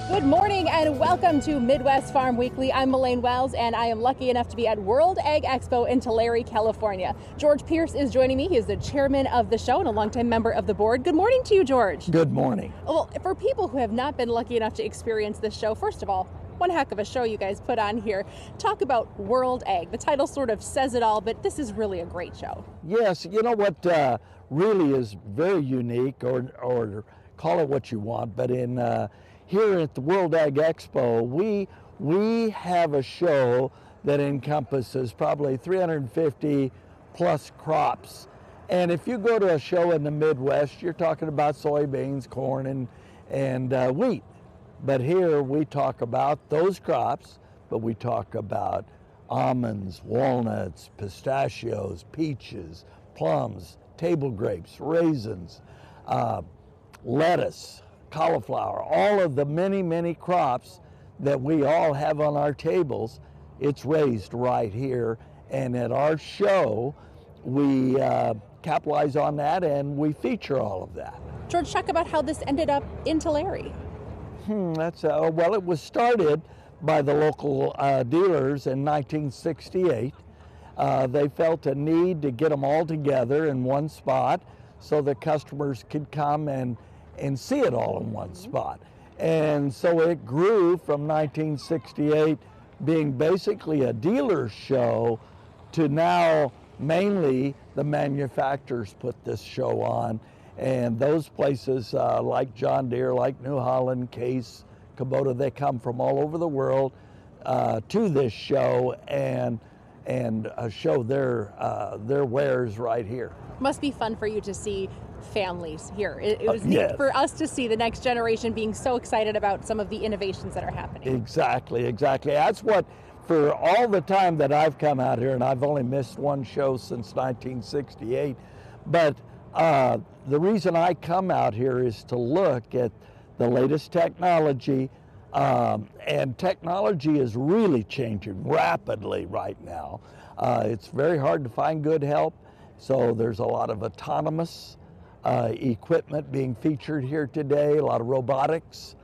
Good morning and welcome to Midwest Farm Weekly. I'm Elaine Wells and I am lucky enough to be at World Ag Expo in Tulare, California. George Pierce is joining me. He is the chairman of the show and a longtime member of the board. Good morning to you, George. Good morning. Well, for people who have not been lucky enough to experience this show, first of all, one heck of a show you guys put on here. Talk about World Ag. The title sort of says it all, but this is really a great show. Yes, you know what really is very unique, or call it what you want, but here at the World Ag Expo, we have a show that encompasses probably 350 plus crops. And if you go to a show in the Midwest, you're talking about soybeans, corn, and wheat. But here we talk about those crops, but we talk about almonds, walnuts, pistachios, peaches, plums, table grapes, raisins, lettuce, cauliflower, all of the many crops that we all have on our tables. It's raised right here, and at our show we capitalize on that and we feature all of that. George, talk about how this ended up in Tulare. Well, it was started by the local dealers in 1968. They felt a need to get them all together in one spot so that customers could come and see it all in one spot. And so it grew from 1968 being basically a dealer's show to now mainly the manufacturers put this show on. And those places like John Deere, like New Holland, Case, Kubota, they come from all over the world to this show and show their wares right here. Must be fun for you to see families here. It was neat for us to see the next generation being so excited about some of the innovations that are happening. Exactly. That's what, for all the time that I've come out here, and I've only missed one show since 1968, but the reason I come out here is to look at the latest technology, and technology is really changing rapidly right now. It's very hard to find good help, so there's a lot of autonomous equipment being featured here today, a lot of robotics,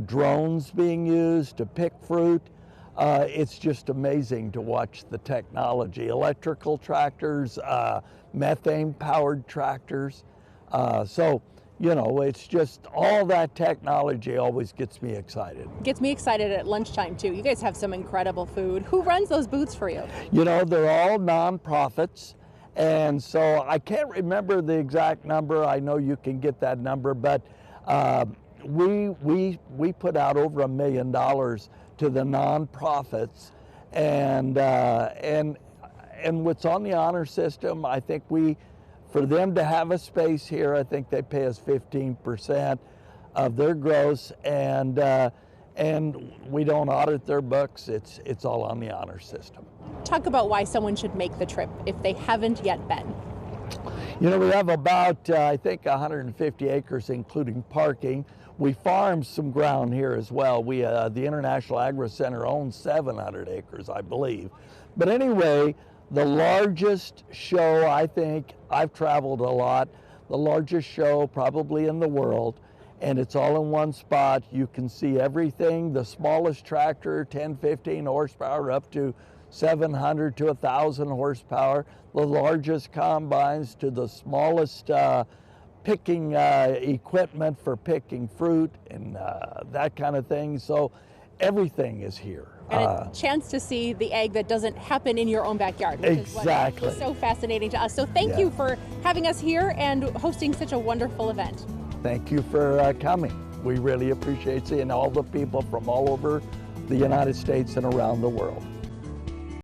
drones being used to pick fruit. It's just amazing to watch the technology. Electrical tractors, methane-powered tractors. So, you know, it's just all that technology always gets me excited. Gets me excited at lunchtime, too. You guys have some incredible food. Who runs those booths for you? You know, they're all nonprofits. And so I can't remember the exact number. I know you can get that number, but we put out over $1 million to the nonprofits, and what's on the honor system, I think for them to have a space here, I think they pay us 15% of their gross, and we don't audit their books. It's all on the honor system. Talk about why someone should make the trip if they haven't yet been. You know, we have about, I think, 150 acres, including parking. We farm some ground here as well. The International Agri Center owns 700 acres, I believe. But anyway, the largest show, I think, I've traveled a lot, the largest show probably in the world, and it's all in one spot. You can see everything, the smallest tractor, 10, 15 horsepower, up to 700 to 1,000 horsepower, the largest combines to the smallest picking equipment for picking fruit and that kind of thing. So everything is here. And a chance to see the ag that doesn't happen in your own backyard, which exactly. is what is so fascinating to us. So thank you for having us here and hosting such a wonderful event. Thank you for coming. We really appreciate seeing all the people from all over the United States and around the world.